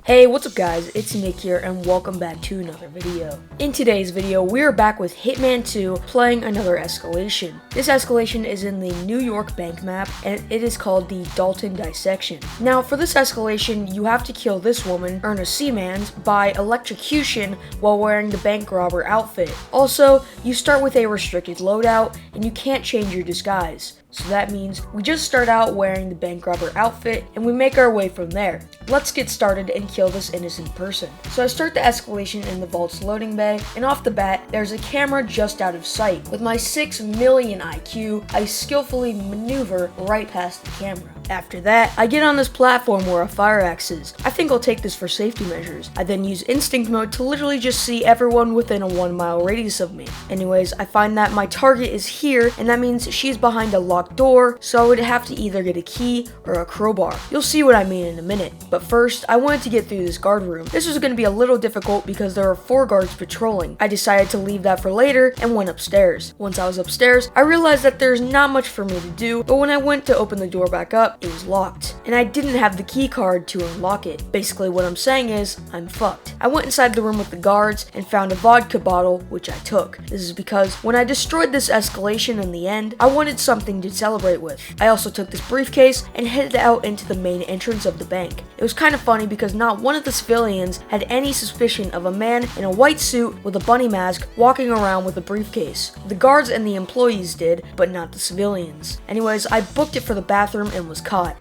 Hey, what's up guys, it's Nick here and welcome back to another video. In today's video, we're back with Hitman 2 playing another escalation. This escalation is in the New York bank map and it is called the Dalton Dissection. Now for this escalation, you have to kill this woman, earn a C-mans, by electrocution while wearing the bank robber outfit. Also, you start with a restricted loadout and you can't change your disguise. So that means we just start out wearing the bank robber outfit and we make our way from there. Let's get started and kill this innocent person. So I start the escalation in the vault's loading bay, and off the bat, there's a camera just out of sight. With my 6 million IQ, I skillfully maneuver right past the camera. After that, I get on this platform where a fire axe is. I think I'll take this for safety measures. I then use instinct mode to literally just see everyone within a 1 mile radius of me. Anyways, I find that my target is here, and that means she's behind a locked door, so I would have to either get a key or a crowbar. You'll see what I mean in a minute. But first, I wanted to get through this guard room. This was going to be a little difficult because there are 4 guards patrolling. I decided to leave that for later and went upstairs. Once I was upstairs, I realized that there's not much for me to do, but when I went to open the door back up, it was locked, and I didn't have the key card to unlock it. Basically what I'm saying is, I'm fucked. I went inside the room with the guards and found a vodka bottle, which I took. This is because when I destroyed this escalation in the end, I wanted something to celebrate with. I also took this briefcase and headed out into the main entrance of the bank. It was kind of funny because not one of the civilians had any suspicion of a man in a white suit with a bunny mask walking around with a briefcase. The guards and the employees did, but not the civilians. Anyways, I booked it for the bathroom and was caught.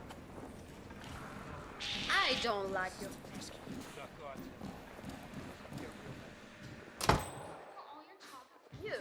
I don't like your... You.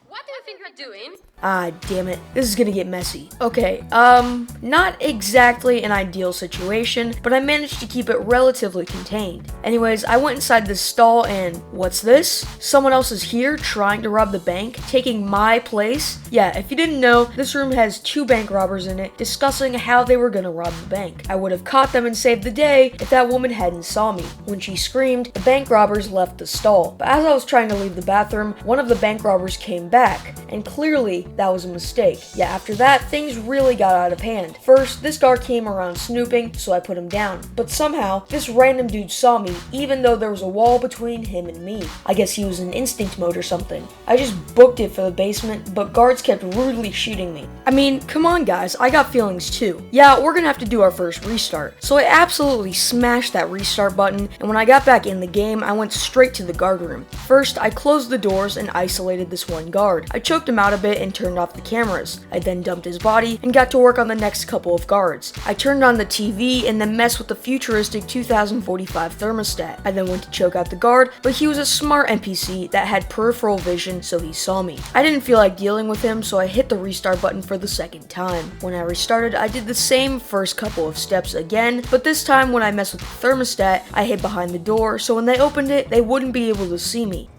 What do you think you're doing? Ah, damn it. This is gonna get messy. Okay, not exactly an ideal situation, but I managed to keep it relatively contained. Anyways, I went inside this stall and what's this? Someone else is here trying to rob the bank, taking my place? Yeah, if you didn't know, this room has 2 bank robbers in it discussing how they were gonna rob the bank. I would have caught them and saved the day if that woman hadn't saw me. When she screamed, the bank robbers left the stall. But as I was trying to leave the bathroom, one of the bank robbers came back, and clearly that was a mistake. Yeah, after that, things really got out of hand. First, this guard came around snooping, so I put him down. But somehow, this random dude saw me, even though there was a wall between him and me. I guess he was in instinct mode or something. I just booked it for the basement, but guards kept rudely shooting me. I mean, come on guys, I got feelings too. Yeah, we're gonna have to do our first restart. So I absolutely smashed that restart button, and when I got back in the game, I went straight to the guard room. First, I closed the doors and isolated this one guard. I choked him out a bit and turned off the cameras. I then dumped his body and got to work on the next couple of guards. I turned on the TV and then messed with the futuristic 2045 thermostat. I then went to choke out the guard, but he was a smart NPC that had peripheral vision, so he saw me. I didn't feel like dealing with him, so I hit the restart button for the second time. When I restarted, I did the same first couple of steps again, but this time when I messed with the thermostat, I hid behind the door, so when they opened it, they wouldn't be able to see me.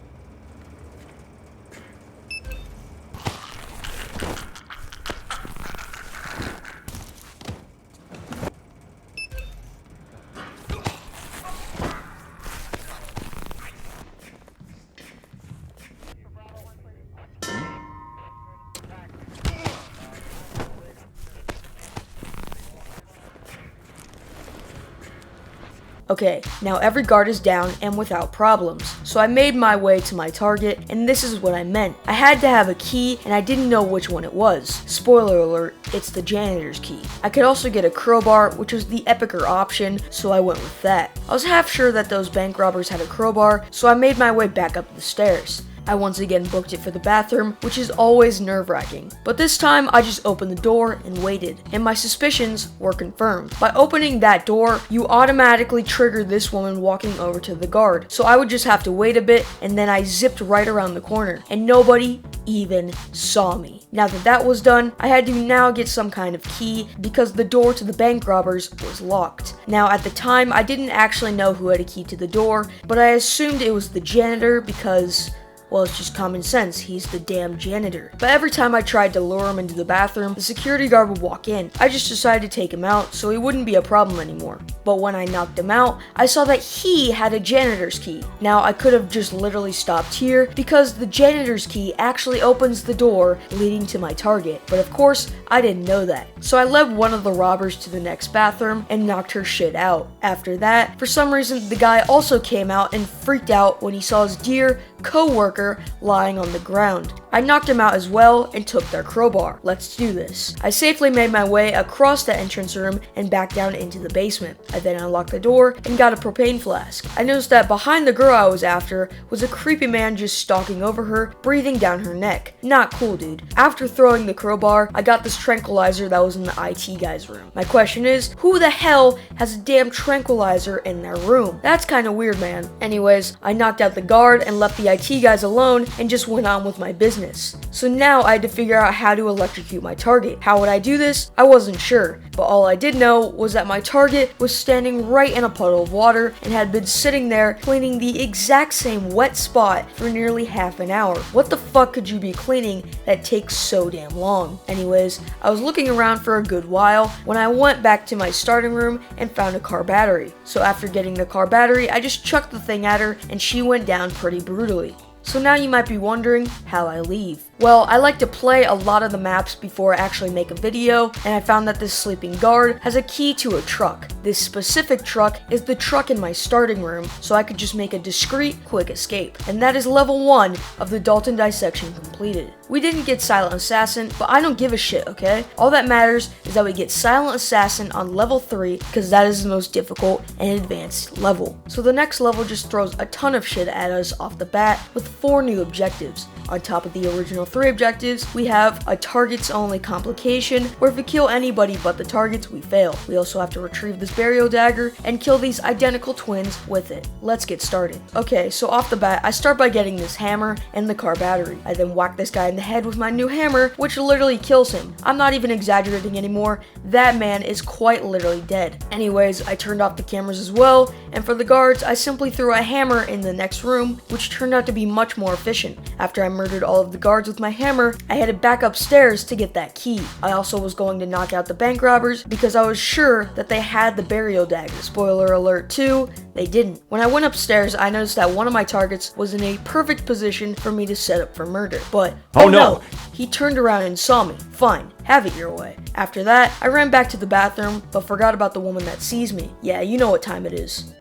Okay, now every guard is down and without problems. So I made my way to my target, and this is what I meant. I had to have a key, and I didn't know which one it was. Spoiler alert, it's the janitor's key. I could also get a crowbar, which was the epicer option, so I went with that. I was half sure that those bank robbers had a crowbar, so I made my way back up the stairs. I once again booked it for the bathroom, which is always nerve-wracking. But this time, I just opened the door and waited, and my suspicions were confirmed. By opening that door, you automatically trigger this woman walking over to the guard. So I would just have to wait a bit, and then I zipped right around the corner, and nobody even saw me. Now that that was done, I had to now get some kind of key because the door to the bank robbers was locked. Now at the time, I didn't actually know who had a key to the door, but I assumed it was the janitor because... Well, it's just common sense, he's the damn janitor. But every time I tried to lure him into the bathroom, the security guard would walk in. I just decided to take him out so he wouldn't be a problem anymore. But when I knocked him out, I saw that he had a janitor's key. Now, I could have just literally stopped here because the janitor's key actually opens the door leading to my target. But of course, I didn't know that. So I led one of the robbers to the next bathroom and knocked her shit out. After that, for some reason, the guy also came out and freaked out when he saw his dear co-worker lying on the ground. I knocked him out as well and took their crowbar. Let's do this. I safely made my way across the entrance room and back down into the basement. I then unlocked the door and got a propane flask. I noticed that behind the girl I was after was a creepy man just stalking over her, breathing down her neck. Not cool, dude. After throwing the crowbar, I got this tranquilizer that was in the IT guy's room. My question is, who the hell has a damn tranquilizer in their room? That's kind of weird, man. Anyways, I knocked out the guard and left the IT guys alone and just went on with my business. So now I had to figure out how to electrocute my target. How would I do this? I wasn't sure, but all I did know was that my target was standing right in a puddle of water and had been sitting there cleaning the exact same wet spot for nearly half an hour. What the fuck could you be cleaning that takes so damn long? Anyways, I was looking around for a good while when I went back to my starting room and found a car battery. So after getting the car battery, I just chucked the thing at her and she went down pretty brutally. So now you might be wondering how I leave. Well, I like to play a lot of the maps before I actually make a video, and I found that this sleeping guard has a key to a truck. This specific truck is the truck in my starting room, so I could just make a discreet, quick escape. And that is level 1 of the Dalton dissection completed. We didn't get Silent Assassin, but I don't give a shit, okay? All that matters is that we get Silent Assassin on level 3, because that is the most difficult and advanced level. So the next level just throws a ton of shit at us off the bat with 4 new objectives. On top of the original 3 objectives, we have a targets only complication, where if we kill anybody but the targets, we fail. We also have to retrieve this burial dagger and kill these identical twins with it. Let's get started. Okay, so off the bat, I start by getting this hammer and the car battery. I then whack this guy in the head with my new hammer, which literally kills him. I'm not even exaggerating anymore. That man is quite literally dead. Anyways, I turned off the cameras as well, and for the guards, I simply threw a hammer in the next room, which turned out to be much more efficient. After I murdered all of the guards with my hammer, I headed back upstairs to get that key. I also was going to knock out the bank robbers because I was sure that they had the burial dagger. Spoiler alert too, they didn't. When I went upstairs, I noticed that one of my targets was in a perfect position for me to set up for murder. But, oh no! He turned around and saw me. Fine, have it your way. After that, I ran back to the bathroom, but forgot about the woman that sees me. Yeah, you know what time it is.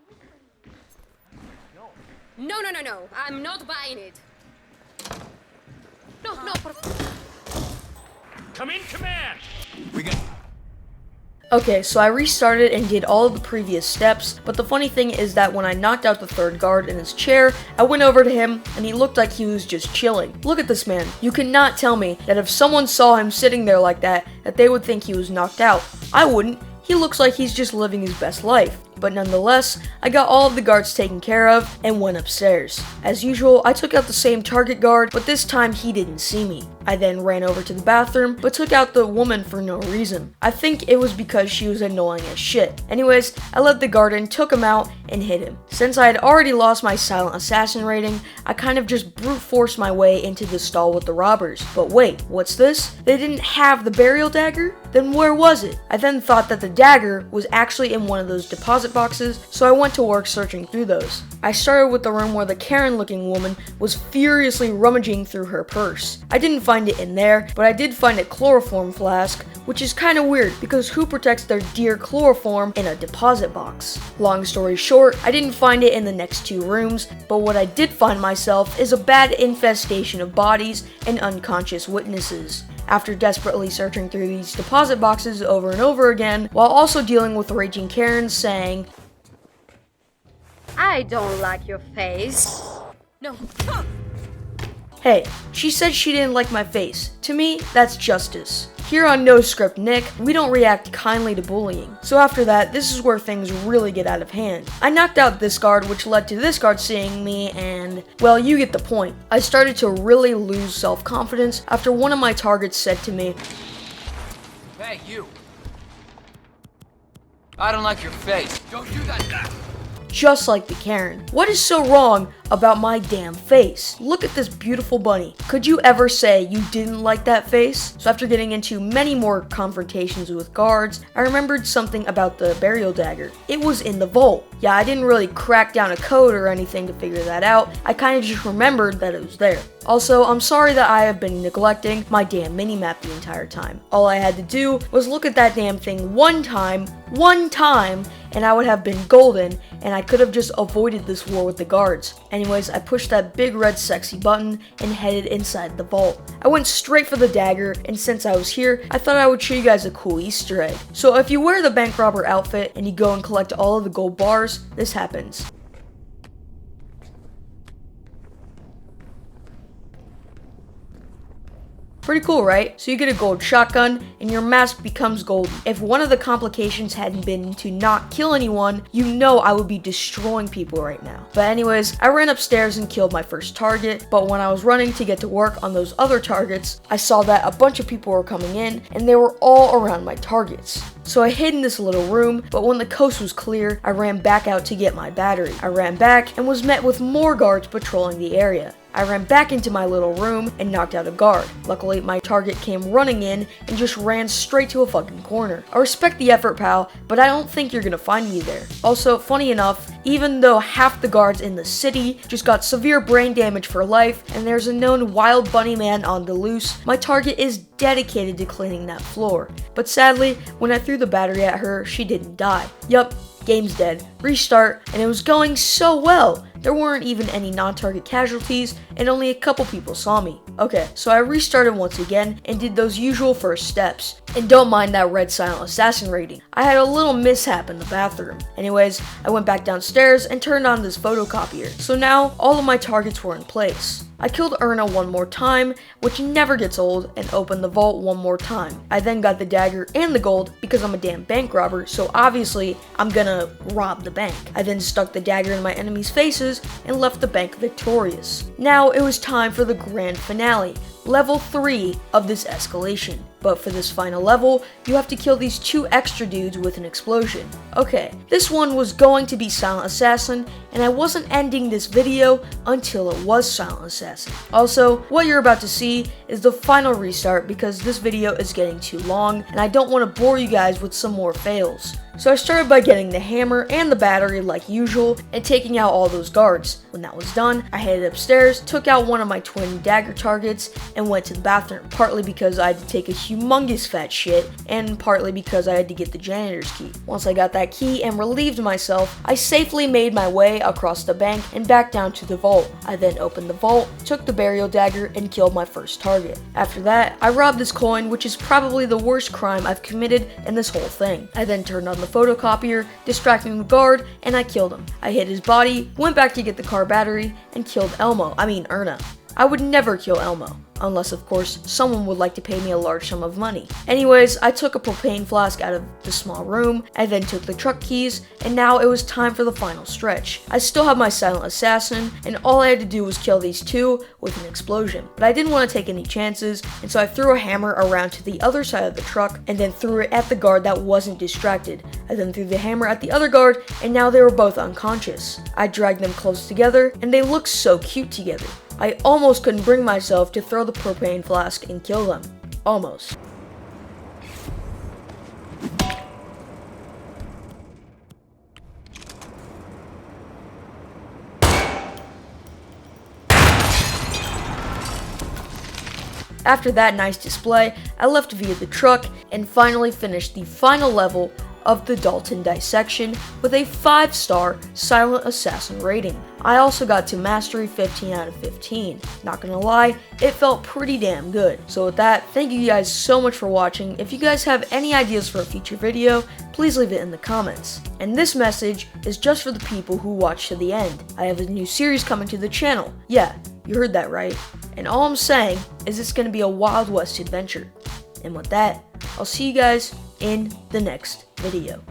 No, I'm not buying it. No, Come in, command! Okay, so I restarted and did all of the previous steps, but the funny thing is that when I knocked out the third guard in his chair, I went over to him and he looked like he was just chilling. Look at this man. You cannot tell me that if someone saw him sitting there like that they would think he was knocked out. I wouldn't. He looks like he's just living his best life. But nonetheless, I got all of the guards taken care of and went upstairs. As usual, I took out the same target guard, but this time he didn't see me. I then ran over to the bathroom, but took out the woman for no reason. I think it was because she was annoying as shit. Anyways, I led the guard in, took him out, and hit him. Since I had already lost my Silent Assassin rating, I kind of just brute forced my way into the stall with the robbers. But wait, what's this? They didn't have the burial dagger? Then where was it? I then thought that the dagger was actually in one of those deposit boxes, so I went to work searching through those. I started with the room where the Karen-looking woman was furiously rummaging through her purse. I didn't find it in there, but I did find a chloroform flask, which is kind of weird because who protects their dear chloroform in a deposit box? Long story short, I didn't find it in the next 2 rooms, but what I did find myself is a bad infestation of bodies and unconscious witnesses. After desperately searching through these deposit boxes over and over again, while also dealing with raging Karens saying, I don't like your face. No. hey, she said she didn't like my face. To me, that's justice. Here on NoScriptNick, we don't react kindly to bullying. So after that, this is where things really get out of hand. I knocked out this guard, which led to this guard seeing me, and, well, you get the point. I started to really lose self-confidence after one of my targets said to me, Hey, you. I don't like your face. Don't do that. just like the Karen. What is so wrong about my damn face? Look at this beautiful bunny. Could you ever say you didn't like that face? So after getting into many more confrontations with guards, I remembered something about the burial dagger. It was in the vault. Yeah, I didn't really crack down a code or anything to figure that out. I kind of just remembered that it was there. Also, I'm sorry that I have been neglecting my damn minimap the entire time. All I had to do was look at that damn thing one time, and I would have been golden, and I could have just avoided this war with the guards. Anyways, I pushed that big red sexy button and headed inside the vault. I went straight for the dagger, and since I was here, I thought I would show you guys a cool Easter egg. So if you wear the bank robber outfit and you go and collect all of the gold bars, this happens. Pretty cool, right? So you get a gold shotgun, and your mask becomes golden. If one of the complications hadn't been to not kill anyone, you know I would be destroying people right now. But anyways, I ran upstairs and killed my first target, but when I was running to get to work on those other targets, I saw that a bunch of people were coming in, and they were all around my targets. So I hid in this little room, but when the coast was clear, I ran back out to get my battery. I ran back and was met with more guards patrolling the area. I ran back into my little room and knocked out a guard. Luckily, my target came running in and just ran straight to a fucking corner. I respect the effort, pal, but I don't think you're gonna find me there. Also, funny enough, even though half the guards in the city just got severe brain damage for life and there's a known wild bunny man on the loose, my target is dedicated to cleaning that floor. But sadly, when I threw the battery at her, she didn't die. Yup, game's dead. Restart, and it was going so well. There weren't even any non-target casualties, and only a couple people saw me. Okay, so I restarted once again and did those usual first steps. And don't mind that red silent assassin rating. I had a little mishap in the bathroom. Anyways, I went back downstairs and turned on this photocopier. So now, all of my targets were in place. I killed Erna one more time, which never gets old, and opened the vault one more time. I then got the dagger and the gold because I'm a damn bank robber, so obviously I'm gonna rob the bank. I then stuck the dagger in my enemies' faces and left the bank victorious. Now it was time for the grand finale, level 3 of this escalation. But for this final level, you have to kill these 2 extra dudes with an explosion. Okay, this one was going to be Silent Assassin, and I wasn't ending this video until it was Silent Assassin. Also, what you're about to see is the final restart because this video is getting too long, and I don't want to bore you guys with some more fails. So I started by getting the hammer and the battery like usual and taking out all those guards. When that was done, I headed upstairs, took out one of my twin dagger targets, and went to the bathroom, partly because I had to take a humongous fat shit, and partly because I had to get the janitor's key. Once I got that key and relieved myself, I safely made my way across the bank and back down to the vault. I then opened the vault, took the burial dagger, and killed my first target. After that, I robbed this coin, which is probably the worst crime I've committed in this whole thing. I then turned on the photocopier, distracting the guard, and I killed him. I hit his body, went back to get the car battery, and killed Erna. I would never kill Elmo, unless of course someone would like to pay me a large sum of money. Anyways, I took a propane flask out of the small room, I then took the truck keys, and now it was time for the final stretch. I still have my Silent Assassin, and all I had to do was kill these 2 with an explosion. But I didn't want to take any chances, and so I threw a hammer around to the other side of the truck, and then threw it at the guard that wasn't distracted. I then threw the hammer at the other guard, and now they were both unconscious. I dragged them close together, and they looked so cute together. I almost couldn't bring myself to throw the propane flask and kill them. Almost. After that nice display, I left via the truck and finally finished the final level of the Dalton dissection with a 5-star Silent Assassin rating. I also got to Mastery 15 out of 15. Not gonna lie, it felt pretty damn good. So with that, thank you guys so much for watching. If you guys have any ideas for a future video, please leave it in the comments. And this message is just for the people who watch to the end. I have a new series coming to the channel. Yeah, you heard that right. And all I'm saying is it's gonna be a Wild West adventure. And with that, I'll see you guys in the next video.